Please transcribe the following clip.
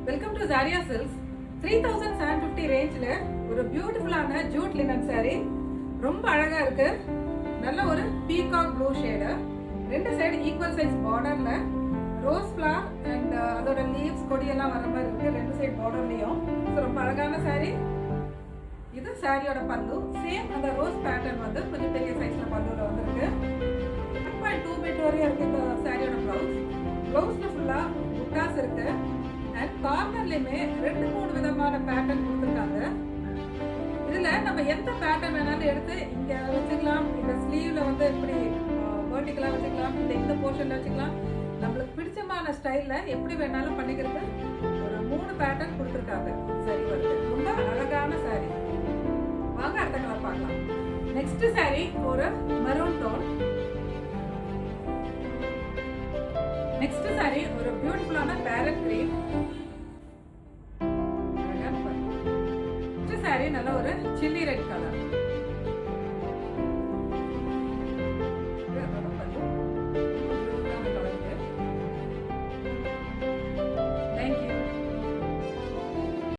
Welcome to ஜாரியா silks. 3750 ரேஞ்சில் ஒரு பியூட்டிஃபுல்லான ஜூட் லினன் saree. ரொம்ப அழகா இருக்கு. நல்ல ஒரு பீகாக் ப்ளூ ஷேடு. ரெண்டு சைடு ஈக்குவல் சைஸ் பார்டர்ல ரோஸ் ஃப்ளவர் அண்ட் அதோட லீவ்ஸ் கொடியெல்லாம் வர மாதிரி இருக்கு ரெண்டு சைடு பார்டர்லயும். ரொம்ப அழகான saree. இது சாரியோட பல்லு. சேம் அந்த ரோஸ் பேட்டர்ன் வந்து கொஞ்சம் பெரிய சைஸ்ல பல்லுல வந்திருக்கு. 1.2 மீட்டர் வரையும் இருக்கு இந்த சாரியோட பிளவுஸ். பிளவுஸ்ல ஃபுல்லா புட்டாஸ் இருக்கு. அண்ட் கார்னர்லயுமே 2-3 விதமான பேட்டர்ன் கொடுத்துருக்காங்க. இதுல நம்ம எந்த பேட்டர்ன் வேணாலும் எடுத்து இங்க வச்சுக்கலாம். இந்த ஸ்லீவ்ல வந்து இப்படி வெர்டிகலா வச்சுக்கலாம், இந்த போர்ஷன்ல வச்சுக்கலாம். நம்மளுக்கு பிடிச்சமான ஸ்டைல்ல எப்படி வேணாலும் பண்ணிக்கிறது. ஒரு 3 பேட்டர்ன் கொடுத்துருக்காங்க. சரி வருது. ரொம்ப அழகான சாரி. வாங்க அடுத்த கலர் பார்க்கலாம். நெக்ஸ்ட் சாரி ஒரு மெரூன் டோன். நெக்ஸ்ட் சாரி ஒரு பியூட்டிஃபுல்லான பேரட் கிரீன். நெக்ஸ்ட் சாரி நல்ல ஒரு சில்லி ரெட் கலர்.